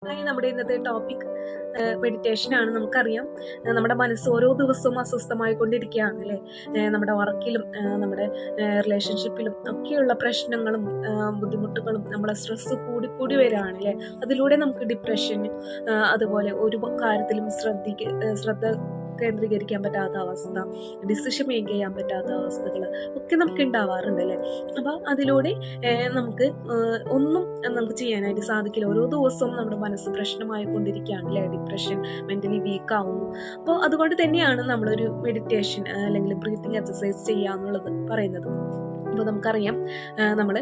നമ്മുടെ ഇന്നത്തെ topic meditation ആണ്. നമുക്കറിയാം നമ്മുടെ മനസ്സ് ഓരോ ദിവസവും അസ്വസ്ഥമായിക്കൊണ്ടിരിക്കുകയാണ് അല്ലേ. നമ്മുടെ വർക്കിലും നമ്മുടെ റിലേഷൻഷിപ്പിലും ഒക്കെയുള്ള പ്രശ്നങ്ങളും ബുദ്ധിമുട്ടുകളും നമ്മളെ സ്ട്രെസ് കൂടി വരികയാണ് അല്ലേ. അതിലൂടെ നമുക്ക് ഡിപ്രഷൻ, അതുപോലെ ഒരു കാര്യത്തിലും ശ്രദ്ധ കേന്ദ്രീകരിക്കാൻ പറ്റാത്ത അവസ്ഥ, ഡിസിഷൻ മേക്ക് ചെയ്യാൻ പറ്റാത്ത അവസ്ഥകൾ ഒക്കെ നമുക്ക് ഉണ്ടാവാറുണ്ട് അല്ലേ. അപ്പോൾ അതിലൂടെ നമുക്ക് ഒന്നും നമുക്ക് ചെയ്യാനായിട്ട് സാധിക്കില്ല. ഓരോ ദിവസവും നമ്മുടെ മനസ്സ് പ്രശ്നമായി കൊണ്ടിരിക്കുകയാണ് അല്ലേ. ഡിപ്രഷൻ, മെൻ്റലി വീക്ക് ആവുന്നു. അപ്പോൾ അതുകൊണ്ട് തന്നെയാണ് നമ്മളൊരു മെഡിറ്റേഷൻ അല്ലെങ്കിൽ ബ്രീത്തിങ് എക്സസൈസ് ചെയ്യുക എന്നുള്ളത് പറയുന്നത്. അപ്പോൾ നമുക്കറിയാം നമ്മൾ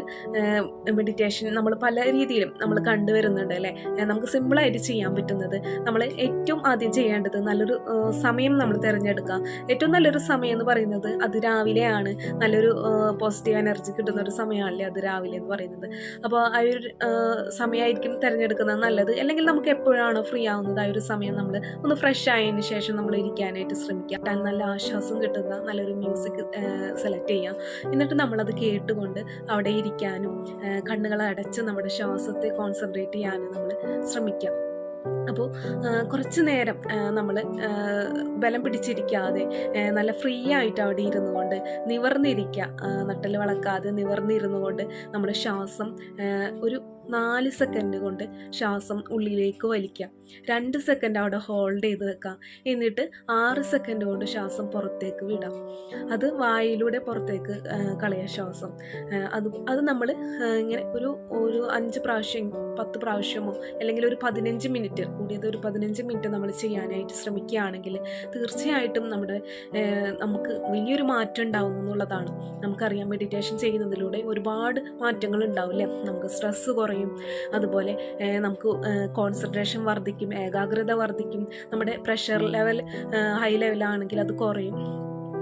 മെഡിറ്റേഷൻ നമ്മൾ പല രീതിയിലും നമ്മൾ കണ്ടുവരുന്നുണ്ട് അല്ലേ. നമുക്ക് സിമ്പിളായിട്ട് ചെയ്യാൻ പറ്റുന്നത്, നമ്മൾ ഏറ്റവും ആദ്യം ചെയ്യേണ്ടത് നല്ലൊരു സമയം നമ്മൾ തിരഞ്ഞെടുക്കുക. ഏറ്റവും നല്ലൊരു സമയം എന്ന് പറയുന്നത് അത് രാവിലെയാണ്. നല്ലൊരു പോസിറ്റീവ് എനർജി കിട്ടുന്ന ഒരു സമയമാണല്ലേ അത് രാവിലെ എന്ന് പറയുന്നത്. അപ്പോൾ ആ ഒരു സമയമായിരിക്കും തിരഞ്ഞെടുക്കുന്നത് നല്ലത്. അല്ലെങ്കിൽ നമുക്ക് എപ്പോഴാണോ ഫ്രീ ആവുന്നത് ആ ഒരു സമയം നമ്മൾ ഒന്ന് ഫ്രഷ് ആയതിന് ശേഷം നമ്മൾ ഇരിക്കാനായിട്ട് ശ്രമിക്കുക. നല്ല ആശ്വാസം കിട്ടുന്ന നല്ലൊരു മ്യൂസിക് സെലക്ട് ചെയ്യാം. എന്നിട്ട് നമ്മളത് കേട്ടുകൊണ്ട് അവിടെ ഇരിക്കാനും കണ്ണുകൾ അടച്ച് നമ്മുടെ ശ്വാസത്തെ കോൺസെൻട്രേറ്റ് ചെയ്യാനും നമ്മൾ ശ്രമിക്കാം. അപ്പോൾ കുറച്ച് നേരം നമ്മൾ ബലം പിടിച്ചിരിക്കാതെ നല്ല ഫ്രീ ആയിട്ട് അവിടെ ഇരുന്നു കൊണ്ട് നിവർന്നിരിക്കുക. നട്ടൽ വളക്കാതെ നിവർന്നിരുന്നു കൊണ്ട് നമ്മുടെ ശ്വാസം ഒരു 4 സെക്കൻഡ് കൊണ്ട് ശ്വാസം ഉള്ളിലേക്ക് വലിക്കുക. 2 സെക്കൻഡ് അവിടെ ഹോൾഡ് ചെയ്ത് വെക്കാം. എന്നിട്ട് 6 സെക്കൻഡ് കൊണ്ട് ശ്വാസം പുറത്തേക്ക് വിടാം. അത് വായിലൂടെ പുറത്തേക്ക് കളയുക ശ്വാസം. അത് നമ്മൾ ഇങ്ങനെ ഒരു 5 പ്രാവശ്യം 10 പ്രാവശ്യമോ അല്ലെങ്കിൽ ഒരു 15 മിനിറ്റ്, കൂടിയത് ഒരു 15 മിനിറ്റ് നമ്മൾ ചെയ്യാനായിട്ട് ശ്രമിക്കുകയാണെങ്കിൽ തീർച്ചയായിട്ടും നമുക്ക് വലിയൊരു മാറ്റം ഉണ്ടാവും എന്നുള്ളതാണ്. നമുക്കറിയാം മെഡിറ്റേഷൻ ചെയ്യുന്നതിലൂടെ ഒരുപാട് മാറ്റങ്ങൾ ഉണ്ടാവും അല്ലേ. നമുക്ക് സ്ട്രെസ്സ് കുറയും, അതുപോലെ നമുക്ക് കോൺസെൻട്രേഷൻ വർദ്ധിക്കും, ഏകാഗ്രത വർദ്ധിക്കും, നമ്മുടെ പ്രഷർ ലെവൽ ഹൈ ലെവലാണെങ്കിൽ അത് കുറയും.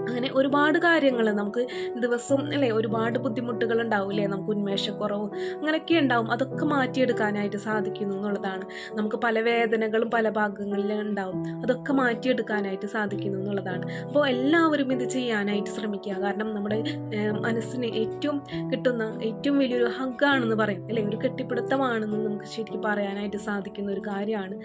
അങ്ങനെ ഒരുപാട് കാര്യങ്ങൾ നമുക്ക് ദിവസം അല്ലേ, ഒരുപാട് ബുദ്ധിമുട്ടുകൾ ഉണ്ടാവും അല്ലേ. നമുക്ക് ഉന്മേഷക്കുറവ് അങ്ങനെയൊക്കെ ഉണ്ടാവും. അതൊക്കെ മാറ്റിയെടുക്കാനായിട്ട് സാധിക്കുന്നു എന്നുള്ളതാണ്. നമുക്ക് പല വേദനകളും പല ഭാഗങ്ങളിലും ഉണ്ടാവും. അതൊക്കെ മാറ്റിയെടുക്കാനായിട്ട് സാധിക്കുന്നു എന്നുള്ളതാണ്. അപ്പോൾ എല്ലാവരും ഇത് ചെയ്യാനായിട്ട് ശ്രമിക്കുക. കാരണം നമ്മുടെ മനസ്സിന് കിട്ടുന്ന ഏറ്റവും വലിയൊരു ഹഗ്ഗാണെന്ന് പറയും അല്ലേ, ഒരു കെട്ടിപ്പിടുത്തമാണെന്ന് നമുക്ക് ശരിക്കും പറയാനായിട്ട് സാധിക്കുന്ന ഒരു കാര്യമാണ്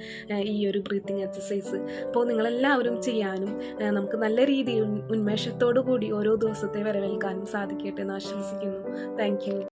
ഈ ഒരു ബ്രീത്തിങ് എക്സസൈസ്. അപ്പോൾ നിങ്ങളെല്ലാവരും ചെയ്യാനും നമുക്ക് നല്ല രീതിയിൽ ഉന്മേഷത്തോടു കൂടി ഓരോ ദിവസത്തെ വരവേൽക്കാനും സാധിക്കട്ടെ എന്ന് ആശംസിക്കുന്നു. Thank you.